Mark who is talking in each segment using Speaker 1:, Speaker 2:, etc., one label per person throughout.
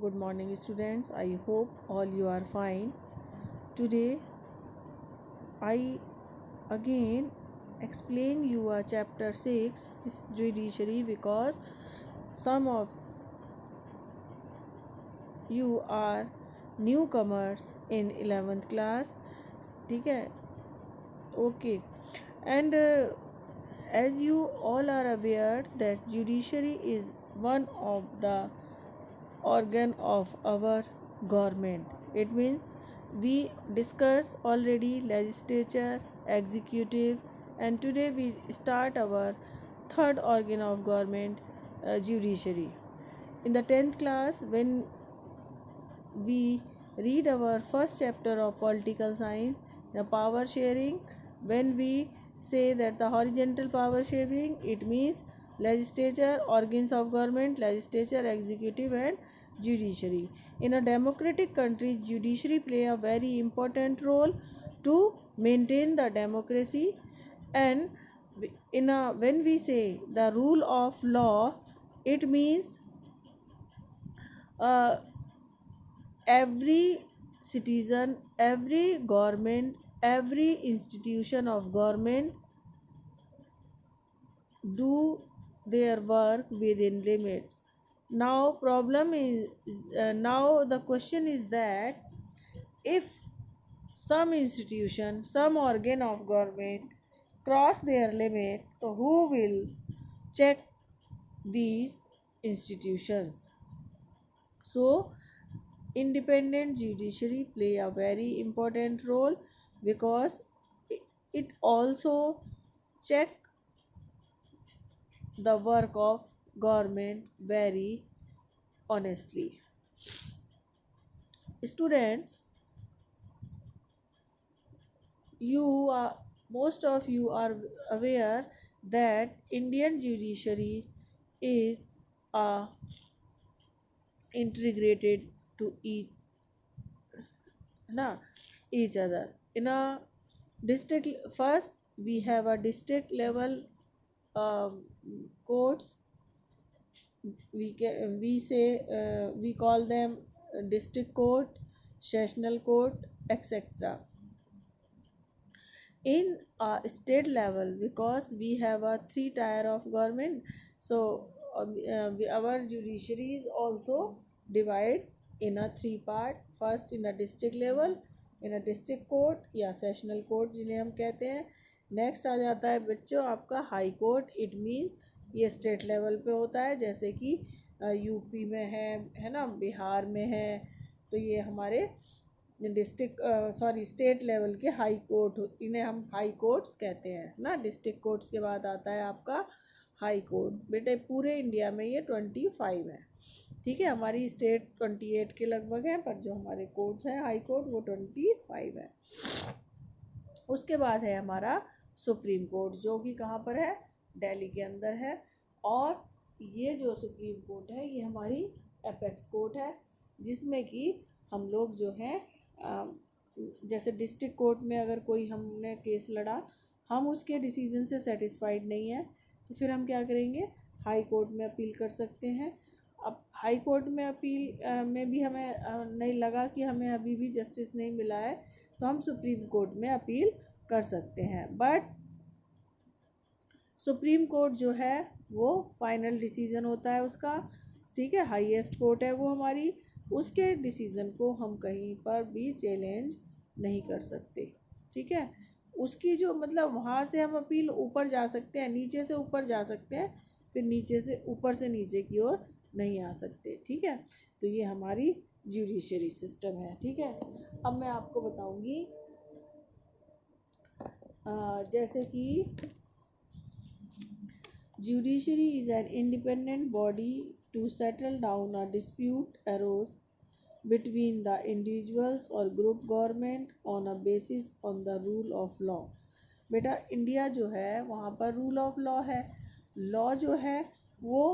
Speaker 1: Good morning, students. I hope all you are fine. Today, I again explain you a chapter 6 judiciary because some of you are newcomers in 11th class. ठीक है? Okay. And as you all are aware that judiciary is one of the organ of our government. It means we discussed already legislature, executive, and today we start our third organ of government, judiciary. In the 10th class, when we read our first chapter of political science, the power sharing, when we say that the horizontal power sharing, it means legislature, organs of government, legislature, executive, and judiciary. In a democratic country, judiciary play a very important role to maintain the democracy. And when we say the rule of law, it means uh, every citizen, every government, every institution of government do their work within limits. Now problem is now the question is that if some institution, some organ of government cross their limit, so who will check these institutions? So independent judiciary play a very important role because it also check the work of government very honestly. Students, you are most of you are aware that Indian judiciary is integrated to na, each other in a district. First we have a district level um, courts. We call them district court, sessional court, etc. In state level, because we have a three tier of government, so our judiciary is also divide in a three part. First in a district level, in a district court या sessional court जिन्हें हम कहते हैं. Next आ जाता है बच्चों आपका high court. It means ये स्टेट लेवल पे होता है, जैसे कि यूपी में है ना, बिहार में है. तो ये हमारे डिस्ट्रिक्ट स्टेट लेवल के हाई कोर्ट, इन्हें हम हाई कोर्ट्स कहते हैं ना. डिस्ट्रिक्ट कोर्ट्स के बाद आता है आपका हाई कोर्ट. बेटे पूरे इंडिया में ये 25 है. ठीक है, हमारी स्टेट 28 के लगभग है, पर जो हमारे कोर्ट्स हैं हाई कोर्ट वो 25 है. उसके बाद है हमारा सुप्रीम कोर्ट, जो कि कहाँ पर है, दिल्ली के अंदर है. और ये जो सुप्रीम कोर्ट है ये हमारी एपेक्स कोर्ट है, जिसमें कि हम लोग जो है जैसे डिस्ट्रिक्ट कोर्ट में अगर कोई हमने केस लड़ा, हम उसके डिसीजन से सेटिस्फाइड नहीं है, तो फिर हम क्या करेंगे, हाई कोर्ट में अपील कर सकते हैं. अब हाई कोर्ट में अपील में भी हमें नहीं लगा कि हमें अभी भी जस्टिस नहीं मिला है, तो हम सुप्रीम कोर्ट में अपील कर सकते हैं. बट सुप्रीम कोर्ट जो है वो फाइनल डिसीजन होता है उसका. ठीक है, हाईएस्ट कोर्ट है वो हमारी, उसके डिसीजन को हम कहीं पर भी चैलेंज नहीं कर सकते. ठीक है, उसकी जो मतलब वहाँ से हम अपील ऊपर जा सकते हैं, नीचे से ऊपर जा सकते हैं, फिर नीचे से ऊपर से नीचे की ओर नहीं आ सकते. ठीक है, तो ये हमारी जुडिशरी सिस्टम है. ठीक है, अब मैं आपको बताऊंगी जैसे कि judiciary is an independent body to settle down a dispute arose between the individuals or group government on a basis on the rule of law. बेटा इंडिया जो है वहाँ पर रूल ऑफ लॉ है. लॉ जो है वो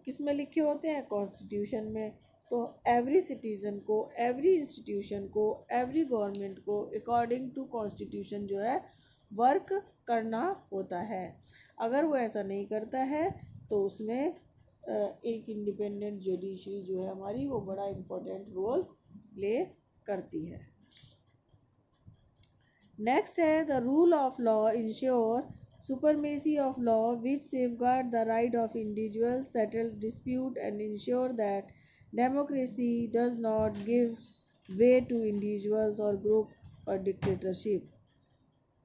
Speaker 1: किस में लिखे होते हैं, कॉन्स्टिट्यूशन में. तो एवरी सिटीज़न को, एवरी इंस्टीट्यूशन को, एवरी गवर्नमेंट को अकॉर्डिंग टू कॉन्स्टिट्यूशन जो है वर्क करना होता है. अगर वो ऐसा नहीं करता है तो उसमें एक इंडिपेंडेंट जुडिशरी जो है हमारी वो बड़ा इम्पोर्टेंट रोल प्ले करती है। नेक्स्ट है the rule of law ensure supremacy of law which safeguard the right of individuals, settle dispute and ensure that democracy does not give way to individuals or group or dictatorship।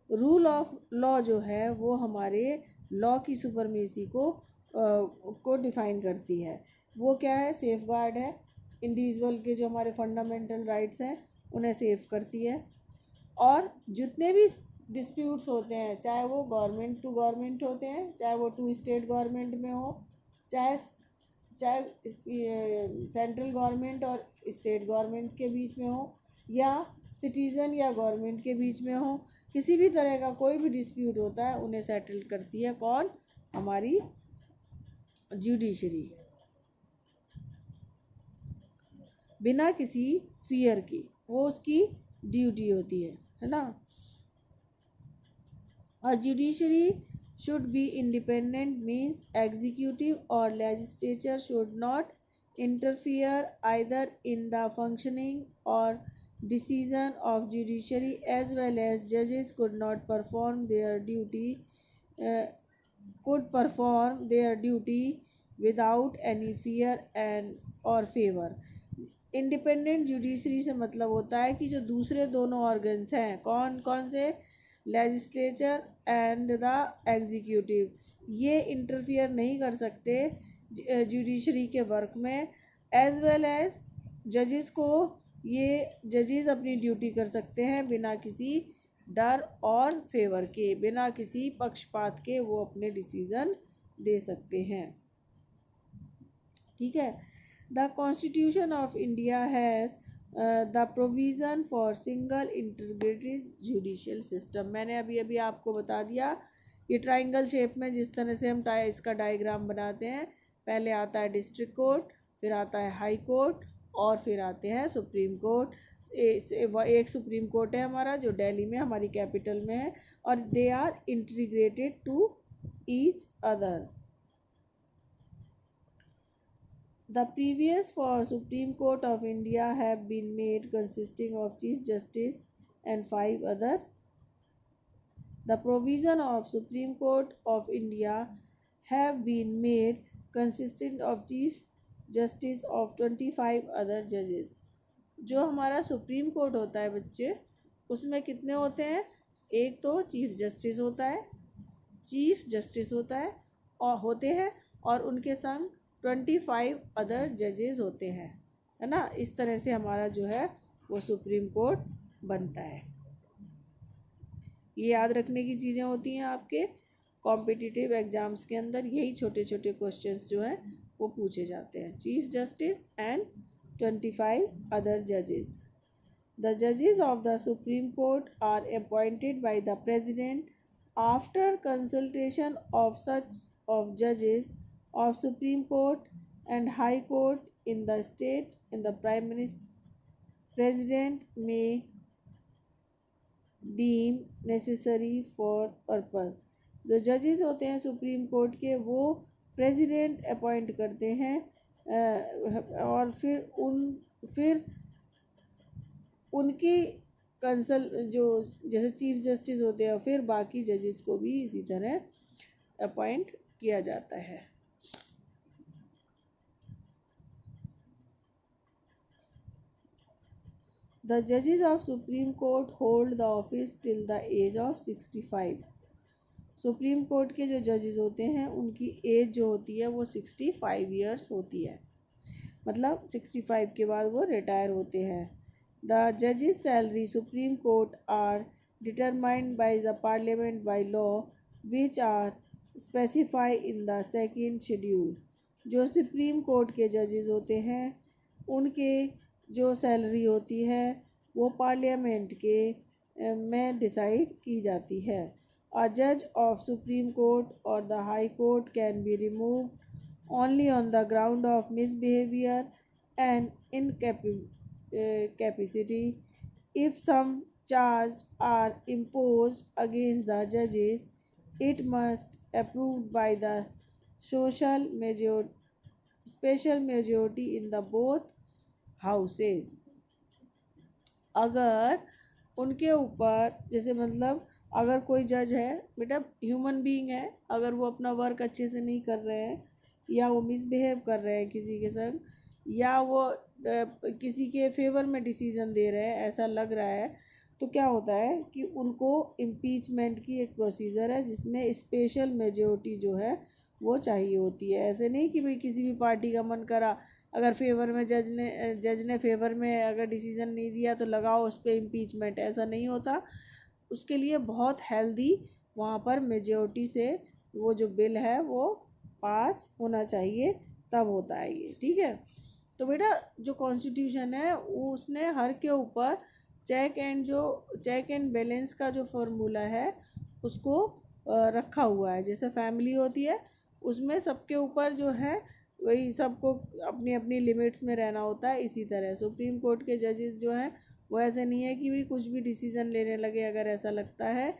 Speaker 1: Rule of law जो है वो हमारे law की supremacy को define करती है। वो क्या है? सेफ गार्ड है, इंडिविजुअल के जो हमारे फंडामेंटल राइट्स हैं उन्हें सेफ करती है। और जितने भी डिस्प्यूट्स होते हैं, चाहे वो गवर्नमेंट टू गवर्नमेंट होते हैं, चाहे वो टू स्टेट गवर्नमेंट में हो, चाहे चाहे सेंट्रल गवर्नमेंट और स्टेट गवर्नमेंट के बीच में हो, या सिटीज़न या गवर्नमेंट के बीच में हो, किसी भी तरह का कोई भी डिस्प्यूट होता है उन्हें सेटल करती है कौन? हमारी जुडिशरी, बिना किसी फियर की। वो उसकी ड्यूटी होती है ना। A judiciary should be independent means executive or legislature should not interfere either in the functioning or decision of judiciary, as well as judges could not perform their duty uh, could perform their duty without any fear and or favor। Independent judiciary से मतलब होता है कि जो दूसरे दोनों organs हैं, कौन कौन से? लेजिस्लेचर एंड द एग्जीक्यूटिव, ये इंटरफियर नहीं कर सकते जुडिशरी के वर्क में। एज वेल एज जजेस को, ये जजेस अपनी ड्यूटी कर सकते हैं बिना किसी डर और फेवर के, बिना किसी पक्षपात के वो अपने डिसीजन दे सकते हैं। ठीक है। The constitution of India has the provision for single integrated judicial system. मैंने अभी अभी आपको बता दिया, ये ट्राइंगल शेप में जिस तरह से हम इसका डायग्राम बनाते हैं, पहले आता है डिस्ट्रिक्ट कोर्ट, फिर आता है हाई कोर्ट, और फिर आते हैं सुप्रीम कोर्ट। एक सुप्रीम कोर्ट है हमारा जो दिल्ली में हमारी कैपिटल में है, और they are integrated to each other. The previous for Supreme Court of India have been made consisting of Chief Justice and 5 other. The provision of Supreme Court of India have been made consisting of Chief Justice of 25 other judges। जो हमारा supreme court होता है बच्चे, उसमें कितने होते हैं? एक तो चीफ जस्टिस होता है, चीफ जस्टिस होता है और होते हैं, और उनके संग 25 अदर जजेस होते हैं, है ना। इस तरह से हमारा जो है वो सुप्रीम कोर्ट बनता है। ये याद रखने की चीज़ें होती हैं आपके कॉम्पिटिटिव एग्जाम्स के अंदर, यही छोटे छोटे क्वेश्चंस जो हैं वो पूछे जाते हैं। चीफ जस्टिस एंड 25 अदर जजेस। द जजेस of the supreme court are appointed by the president after consultation of such of जजेस of Supreme Court and High Court in the state, and the President may deem necessary for purpose। जो जजेस होते हैं supreme court के, वो president appoint करते हैं, और फिर उनकी कंसल जो जैसे चीफ जस्टिस होते हैं, फिर बाकी जजेस को भी इसी तरह अपॉइंट किया जाता है। The judges of Supreme Court hold the office till the age of 65। Supreme court के जो जजेस होते हैं उनकी एज जो होती है वो 65 ईयर्स होती है, मतलब 65 के बाद वो रिटायर होते हैं। द जजेस salary supreme court are determined by the parliament by law which are specify in the second schedule. जो सुप्रीम कोर्ट के जजेस होते हैं उनके जो सैलरी होती है वो पार्लियामेंट के में डिसाइड की जाती है। अ जज ऑफ सुप्रीम कोर्ट और the high court can be removed only on the ground of misbehaviour and incapacity if some charge are imposed against the judges, it must approved by the social special majority in the both houses. अगर उनके ऊपर जैसे मतलब अगर कोई जज है, बेटा ह्यूमन बीइंग है, अगर वो अपना वर्क अच्छे से नहीं कर रहे हैं या वो मिसबिहेव कर रहे हैं किसी के संग, या वो किसी के फेवर में डिसीजन दे रहे हैं ऐसा लग रहा है, तो क्या होता है कि उनको इम्पीचमेंट की एक प्रोसीजर है जिसमें स्पेशल मेजोरिटी जो है वो चाहिए होती है। ऐसे नहीं कि भाई किसी भी पार्टी का मन करा, अगर फेवर में जज ने फेवर में अगर डिसीजन नहीं दिया तो लगाओ उस पर इम्पीचमेंट, ऐसा नहीं होता। उसके लिए बहुत हेल्दी वहाँ पर मेजोरिटी से वो जो बिल है वो पास होना चाहिए, तब होता है ये, ठीक है। तो बेटा जो कॉन्स्टिट्यूशन है वो उसने हर के ऊपर चेक एंड बैलेंस का जो फॉर्मूला है उसको रखा हुआ है। जैसे फैमिली होती है उसमें सबके ऊपर जो है वही सबको अपनी अपनी लिमिट्स में रहना होता है, इसी तरह सुप्रीम कोर्ट के जजेस जो हैं वो ऐसे नहीं है कि भी कुछ भी डिसीजन लेने लगे, अगर ऐसा लगता है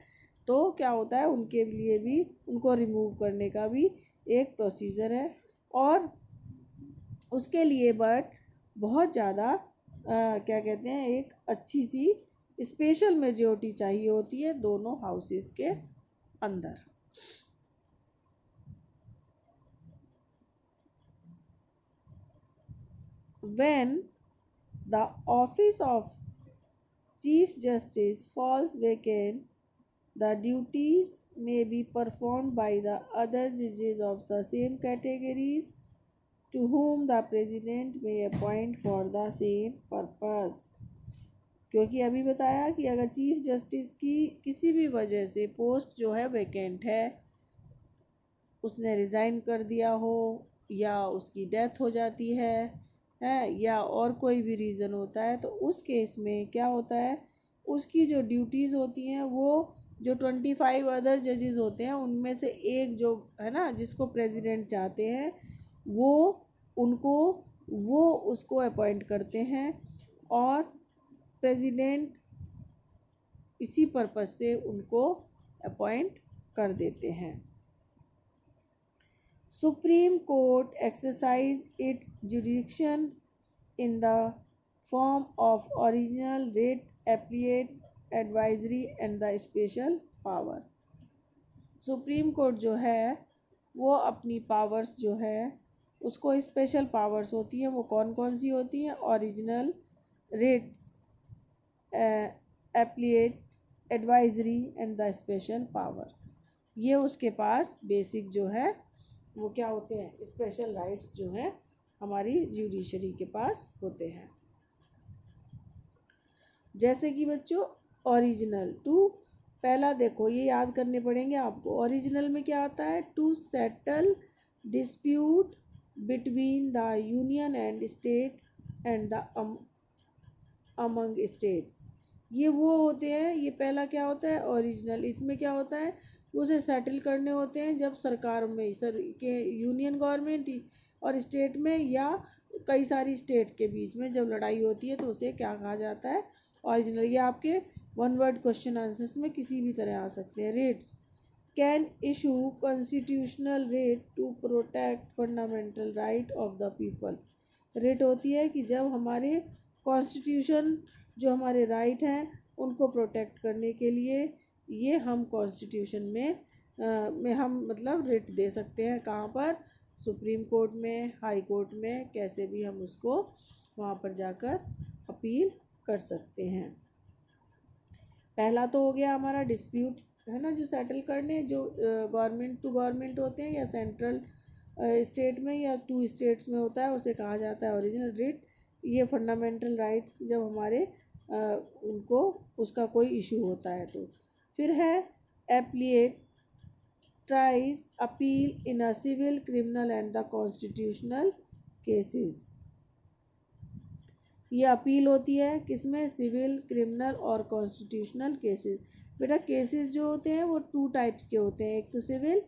Speaker 1: तो क्या होता है उनके लिए भी उनको रिमूव करने का भी एक प्रोसीजर है। और उसके लिए बट बहुत ज़्यादा क्या कहते हैं एक अच्छी सी स्पेशल मेजोरिटी चाहिए होती है दोनों हाउसेस के अंदर। When the office of Chief Justice falls vacant, the duties may be performed by the other judges of the same categories to whom the president may appoint for the same purpose। क्योंकि अभी बताया कि अगर chief justice की किसी भी वजह से पोस्ट जो है वैकेंट है, उसने रिज़ाइन कर दिया हो या उसकी डेथ हो जाती है या और कोई भी रीज़न होता है, तो उस केस में क्या होता है उसकी जो ड्यूटीज़ होती हैं वो जो 25 अदर जजेस होते हैं उनमें से एक जो है ना जिसको प्रेसिडेंट चाहते हैं वो उनको वो उसको अपॉइंट करते हैं और प्रेसिडेंट इसी पर्पस से उनको अपॉइंट कर देते हैं। Supreme Court exercise its jurisdiction in the form of original, writ, appellate, advisory and the special power। Supreme court जो है वो अपनी पावर्स जो है उसको स्पेशल पावर्स होती हैं, वो कौन कौन सी होती हैं, original, writs, appellate, advisory and the special power. ये उसके पास बेसिक जो है वो क्या होते हैं स्पेशल राइट्स जो हैं हमारी जुडिशरी के पास होते हैं। जैसे कि बच्चों ओरिजिनल टू, पहला देखो ये याद करने पड़ेंगे आपको। ओरिजिनल में क्या आता है, to settle dispute between the union and state and the among states. ये वो होते हैं, ये पहला क्या होता है ओरिजिनल। इसमें क्या होता है उसे सेटल करने होते हैं जब सरकार में सर के यूनियन गवर्नमेंट और स्टेट में या कई सारी स्टेट के बीच में जब लड़ाई होती है तो उसे क्या कहा जाता है ओरिजिनल। ये आपके वन वर्ड क्वेश्चन आंसर्स में किसी भी तरह आ सकते हैं। Writs can issue constitutional writ to protect fundamental right of the people. Writ होती है कि जब हमारे कॉन्स्टिट्यूशन जो हमारे राइट हैं उनको प्रोटेक्ट करने के लिए ये हम कॉन्स्टिट्यूशन में हम मतलब रिट दे सकते हैं। कहाँ पर, सुप्रीम कोर्ट में, हाई कोर्ट में, कैसे भी हम उसको वहाँ पर जाकर अपील कर सकते हैं। पहला तो हो गया हमारा डिस्प्यूट है ना जो सेटल करने, जो गवर्नमेंट टू गवर्नमेंट होते हैं या सेंट्रल स्टेट में या टू स्टेट्स में होता है उसे कहा जाता है ओरिजिनल रिट। ये फंडामेंटल राइट्स जब हमारे उनको उसका कोई इशू होता है तो। फिर है appellate tries appeal in a civil, criminal and the constitutional cases. ये अपील होती है किसमें, सिविल, क्रिमिनल और कॉन्स्टिट्यूशनल केसेस। बेटा केसेस जो होते हैं वो टू टाइप्स के होते हैं, एक तो सिविल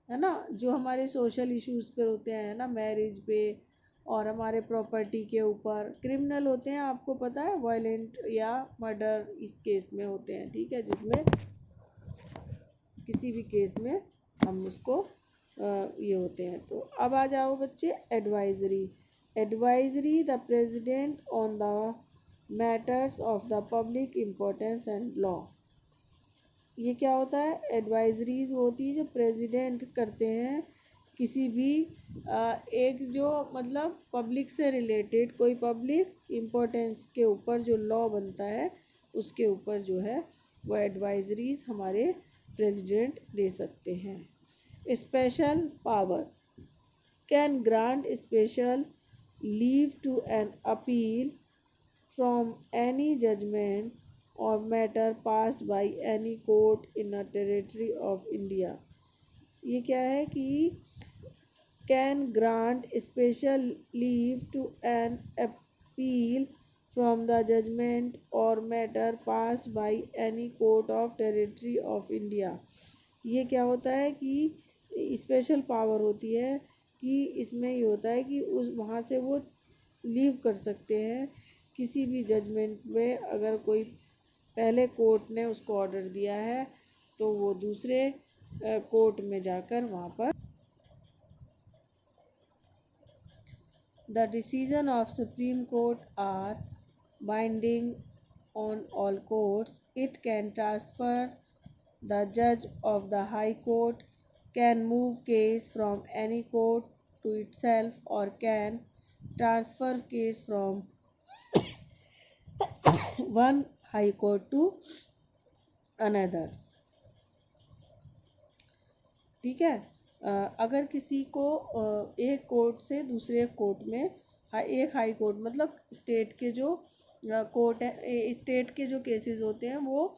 Speaker 1: है ना जो हमारे सोशल इश्यूज पर होते हैं ना, मैरिज पे और हमारे प्रॉपर्टी के ऊपर। क्रिमिनल होते हैं आपको पता है वायलेंट या मर्डर इस केस में होते हैं, ठीक है, जिसमें किसी भी केस में हम उसको ये होते हैं। तो अब आ जाओ बच्चे advisory. Advisory the president on the matters of the public importance and law. ये क्या होता है? एडवाइजरीज वो होती है जो प्रेसिडेंट करते हैं किसी भी एक जो मतलब पब्लिक से रिलेटेड कोई पब्लिक इम्पोर्टेंस के ऊपर जो लॉ बनता है उसके ऊपर जो है वो एडवाइजरीज हमारे प्रेसिडेंट दे सकते हैं। Special power can grant special leave to an appeal from any judgment or matter passed by any court in a territory of India। ये क्या है कि can grant special leave to an appeal from the judgment or matter passed by any court of territory of India। ये क्या होता है कि special power होती है कि इसमें ये होता है कि उस वहाँ से वो लीव कर सकते हैं किसी भी जजमेंट में। अगर कोई पहले कोर्ट ने उसको ऑर्डर दिया है तो वो दूसरे कोर्ट में जाकर वहाँ पर the decision of supreme court are binding on all courts. It can transfer the जज of the high court can move case from any court to itself or can transfer case from one high court to another। ठीक है। अगर किसी को एक court से दूसरे court में एक हाई कोर्ट मतलब स्टेट के जो कोर्ट है, स्टेट के जो केसेस होते हैं वो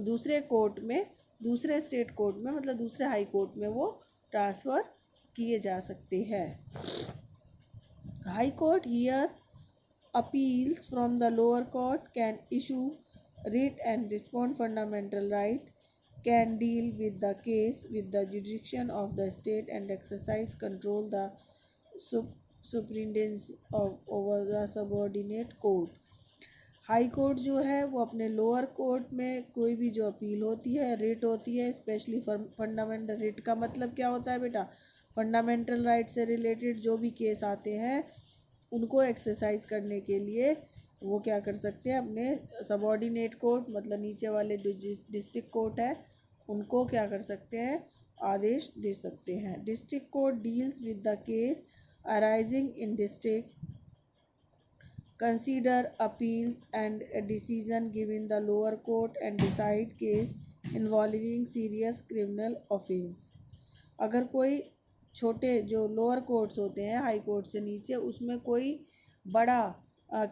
Speaker 1: दूसरे कोर्ट में दूसरे स्टेट कोर्ट में मतलब दूसरे हाई कोर्ट में वो ट्रांसफ़र किए जा सकते हैं। High court here appeals from the lower court can issue writ and respond fundamental right can deal with the case with the jurisdiction of the state and exercise control the superintendence of over the subordinate court। High court जो है वो अपने lower court में कोई भी जो appeal होती है रिट होती है, स्पेशली फंडामेंटल रिट का मतलब क्या होता है बेटा? फंडामेंटल राइट से रिलेटेड जो भी केस आते हैं उनको एक्सरसाइज करने के लिए वो क्या कर सकते हैं? अपने सबॉर्डिनेट कोर्ट मतलब नीचे वाले जो डिस्ट्रिक्ट कोर्ट है उनको क्या कर सकते हैं? आदेश दे सकते हैं। District court deals with the case arising in district consider appeals and a decision given the lower court and decide case involving serious criminal offense। अगर कोई छोटे जो लोअर कोर्ट्स होते हैं हाई कोर्ट से नीचे उसमें कोई बड़ा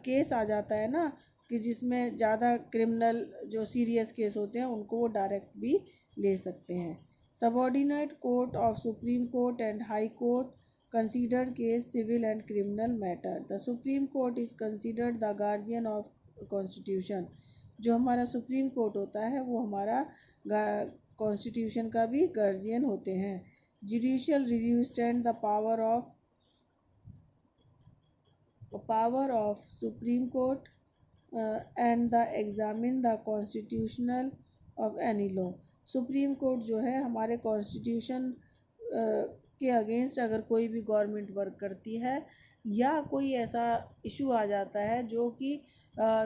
Speaker 1: केस आ जाता है ना कि जिसमें ज़्यादा क्रिमिनल जो सीरियस केस होते हैं उनको वो डायरेक्ट भी ले सकते हैं। Subordinate court of supreme court and high court consider case civil and criminal matter। The Supreme Court is considered the guardian of constitution। जो हमारा सुप्रीम कोर्ट होता है वो हमारा कॉन्स्टिट्यूशन का भी गार्जियन होते हैं। Judicial review stand the power of supreme court and the examine the constitutional of any law. Supreme court जो है हमारे कॉन्स्टिट्यूशन के अगेंस्ट अगर कोई भी गवर्नमेंट वर्क करती है या कोई ऐसा इशू आ जाता है जो कि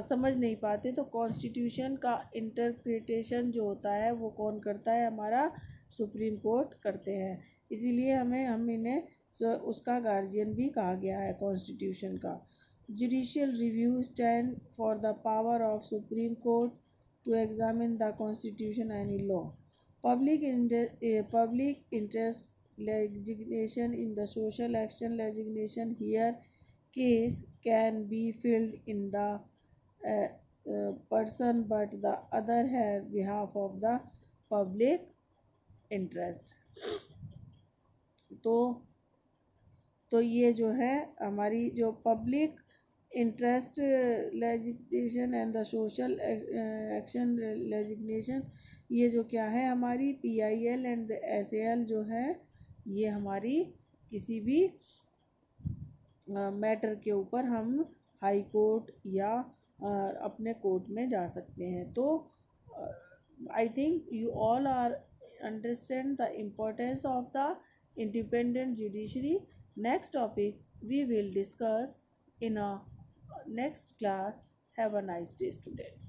Speaker 1: समझ नहीं पाते तो कॉन्स्टिट्यूशन का इंटरप्रिटेशन जो होता है वो कौन करता है? हमारा सुप्रीम कोर्ट करते हैं। इसीलिए हम इन्हें उसका गार्जियन भी कहा गया है कॉन्स्टिट्यूशन का। Judicial review stand for the power of supreme court to examine the constitution any law. Public interest legislation in the social action legislation here case can be filled in the person but the other have behalf of the public interest। तो ये जो है हमारी जो public interest legislation and the social action legislation ये जो क्या है हमारी PIL एंड SAL जो है ये हमारी किसी भी मैटर के ऊपर हम हाई कोर्ट या अपने कोर्ट में जा सकते हैं। तो I think you all are understand the importance of the independent judiciary. Next topic we will discuss in a next class. Have a nice day, students.